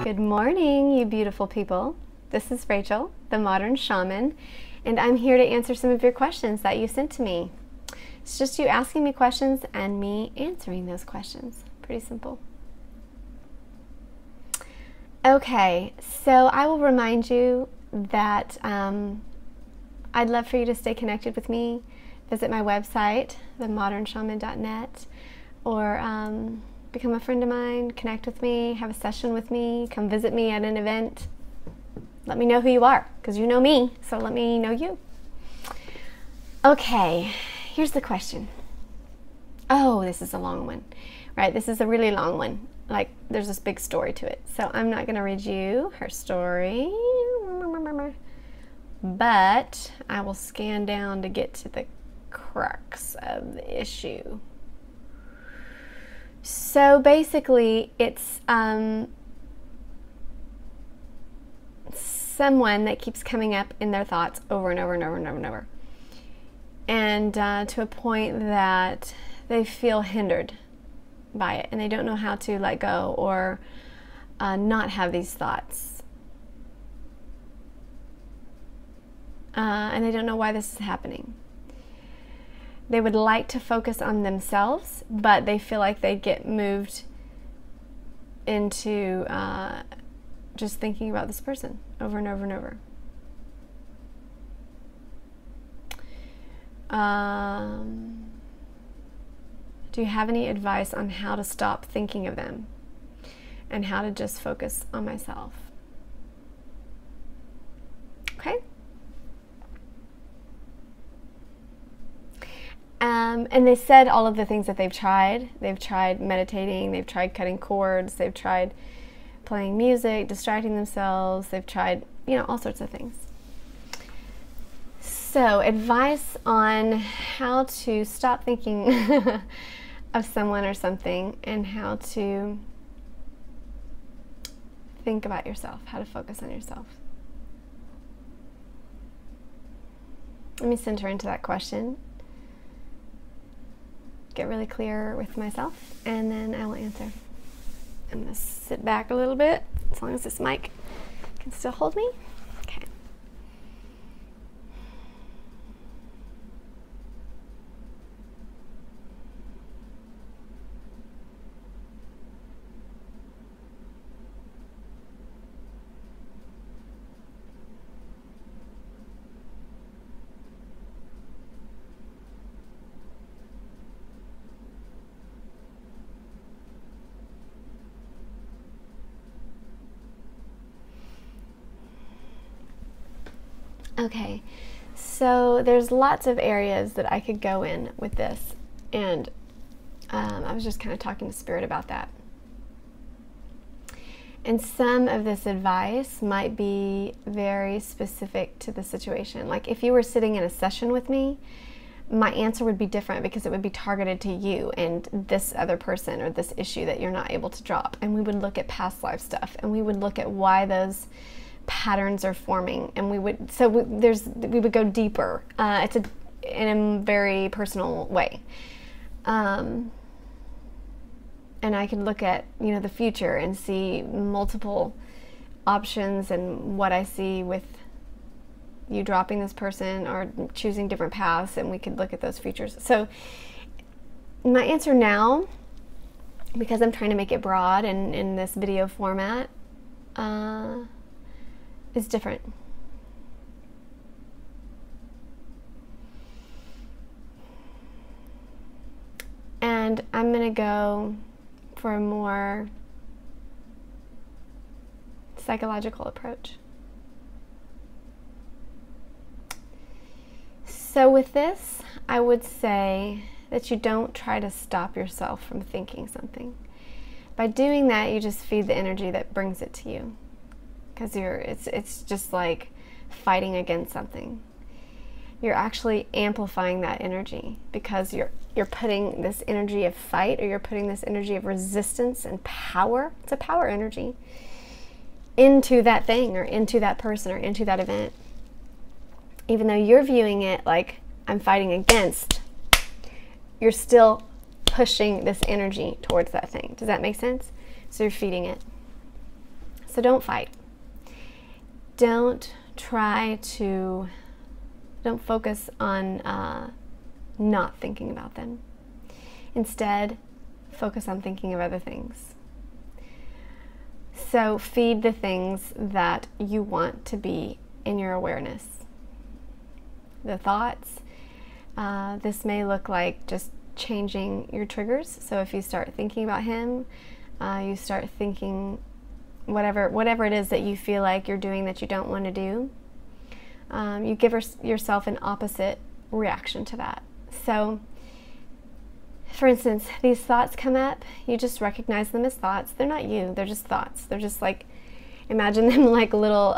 Good morning, you beautiful people. This is Rachel, the Modern Shaman, and I'm here to answer some of your questions that you sent to me. It's just you asking me questions and me answering those questions. Pretty simple. Okay, so I will remind you that I'd love for you to stay connected with me. Visit my website, themodernshaman.net, or become a friend of mine, connect with me, have a session with me, come visit me at an event. Let me know who you are, because you know me, so let me know you. Okay, here's the question. Oh, this is a long one, right? This is a really long one. Like, there's this big story to it. So I'm not going to read you her story, but I will scan down to get to the crux of the issue. So basically, it's someone that keeps coming up in their thoughts over and over and over and over and over. And to a point that they feel hindered by it and they don't know how to let go or not have these thoughts. And they don't know why this is happening. They would like to focus on themselves, but they feel like they get moved into just thinking about this person over and over and over. Do you have any advice on how to stop thinking of them and how to just focus on myself? Okay. And they said all of the things that they've tried. They've tried meditating, they've tried cutting cords, they've tried playing music, distracting themselves, they've tried, all sorts of things. So, advice on how to stop thinking of someone or something and how to think about yourself, how to focus on yourself. Let me center into that question. Get really clear with myself, and then I will answer. I'm going to sit back a little bit, as long as this mic can still hold me. Okay. Okay, so there's lots of areas that I could go in with this, and I was just kind of talking to Spirit about that. And some of this advice might be very specific to the situation. Like if you were sitting in a session with me, my answer would be different because it would be targeted to you and this other person or this issue that you're not able to drop. And we would look at past life stuff, and we would look at why those patterns are forming, and we would go deeper. It's in a very personal way, and I could look at the future and see multiple options and what I see with you dropping this person or choosing different paths, and we could look at those futures. So my answer now, because I'm trying to make it broad and in this video format, is different. And I'm going to go for a more psychological approach. So with this, I would say that you don't try to stop yourself from thinking something. By doing that, you just feed the energy that brings it to you. Because it's just like fighting against something. You're actually amplifying that energy because you're putting this energy of fight, or you're putting this energy of resistance and power. It's a power energy into that thing or into that person or into that event. Even though you're viewing it like I'm fighting against, you're still pushing this energy towards that thing. Does that make sense? So you're feeding it. So don't fight. Don't focus on not thinking about them. Instead, focus on thinking of other things. So feed the things that you want to be in your awareness. The thoughts. This may look like just changing your triggers. So if you start thinking about him, you start thinking whatever it is that you feel like you're doing that you don't want to do, you give yourself an opposite reaction to that. So, for instance, these thoughts come up, you just recognize them as thoughts. They're not you, they're just thoughts. They're just like, imagine them like little,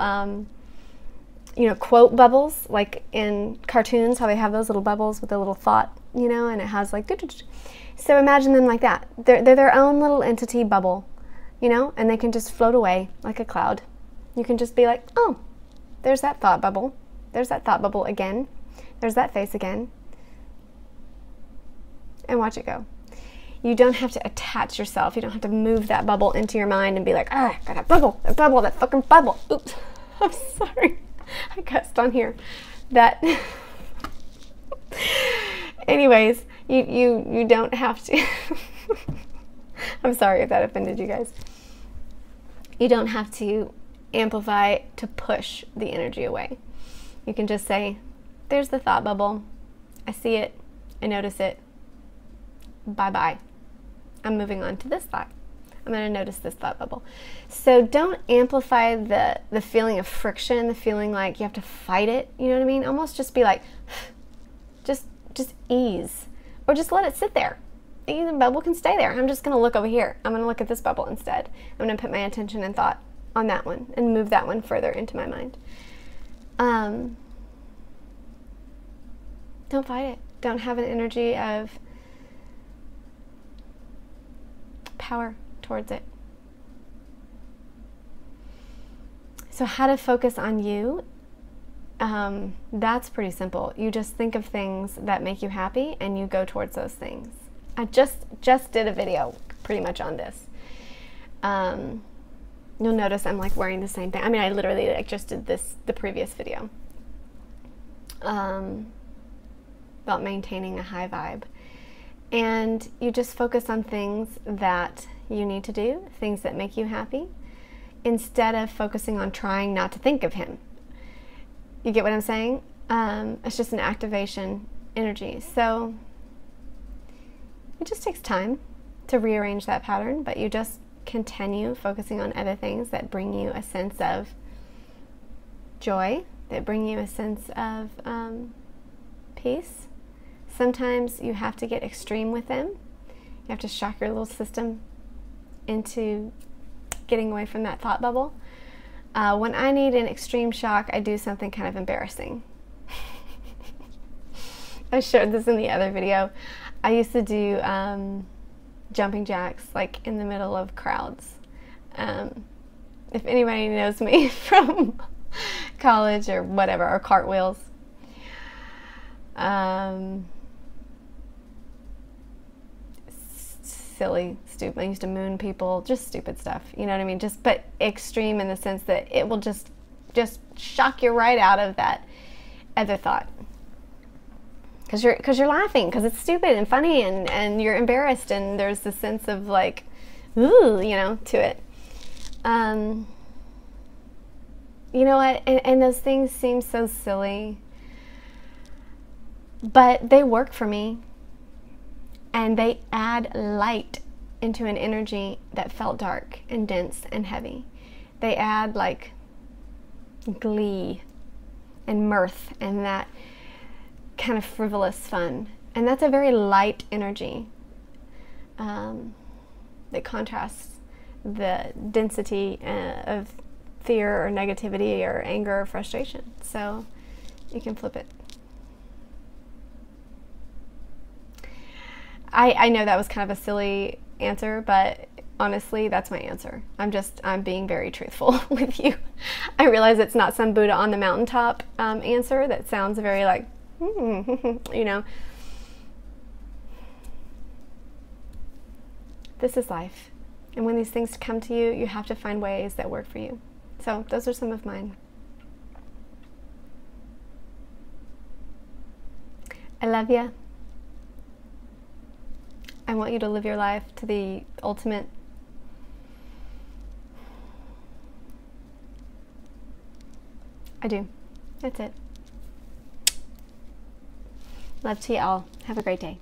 quote bubbles, like in cartoons, how they have those little bubbles with a little thought, and it has like, so imagine them like that. They're their own little entity bubble, and they can just float away like a cloud. You can just be like, oh, there's that thought bubble. There's that thought bubble again. There's that face again. And watch it go. You don't have to attach yourself. You don't have to move that bubble into your mind and be like, got that bubble, that fucking bubble. Oops, I'm sorry. I cussed on here. That. Anyways, you don't have to. I'm sorry if that offended you guys. You don't have to amplify to push the energy away. You can just say, there's the thought bubble. I see it. I notice it. Bye-bye. I'm moving on to this thought. I'm going to notice this thought bubble. So don't amplify the feeling of friction, the feeling like you have to fight it. You know what I mean? Almost just be like, just ease. Or just let it sit there. The bubble can stay there. I'm just going to look over here. I'm going to look at this bubble instead. I'm going to put my attention and thought on that one and move that one further into my mind. Don't fight it. Don't have an energy of power towards it. So how to focus on you? That's pretty simple. You just think of things that make you happy and you go towards those things. I just did a video pretty much on this. You'll notice I'm like wearing the same thing. I mean, I literally like just did the previous video about maintaining a high vibe. And you just focus on things that you need to do, things that make you happy, instead of focusing on trying not to think of him. You get what I'm saying? It's just an activation energy. So it just takes time to rearrange that pattern, but you just continue focusing on other things that bring you a sense of joy, that bring you a sense of peace. Sometimes you have to get extreme with them. You have to shock your little system into getting away from that thought bubble. When I need an extreme shock, I do something kind of embarrassing. I showed this in the other video. I used to do jumping jacks like in the middle of crowds. If anybody knows me from college or whatever, or cartwheels. Silly, stupid. I used to moon people, just stupid stuff. You know what I mean? But extreme in the sense that it will just shock you right out of that other thought. Because you're laughing, because it's stupid and funny, and you're embarrassed, and there's this sense of like, ooh, to it. You know what? And those things seem so silly, but they work for me. And they add light into an energy that felt dark and dense and heavy. They add like glee and mirth and that kind of frivolous fun. And that's a very light energy that contrasts the density of fear or negativity or anger or frustration. So you can flip it. I know that was kind of a silly answer, but honestly, that's my answer. I'm being very truthful with you. I realize it's not some Buddha on the mountaintop answer that sounds very like, This is life. And when these things come to you, you have to find ways that work for you. So those are some of mine. I love you. I want you to live your life to the ultimate. I do. That's it. Love to you all. Have a great day.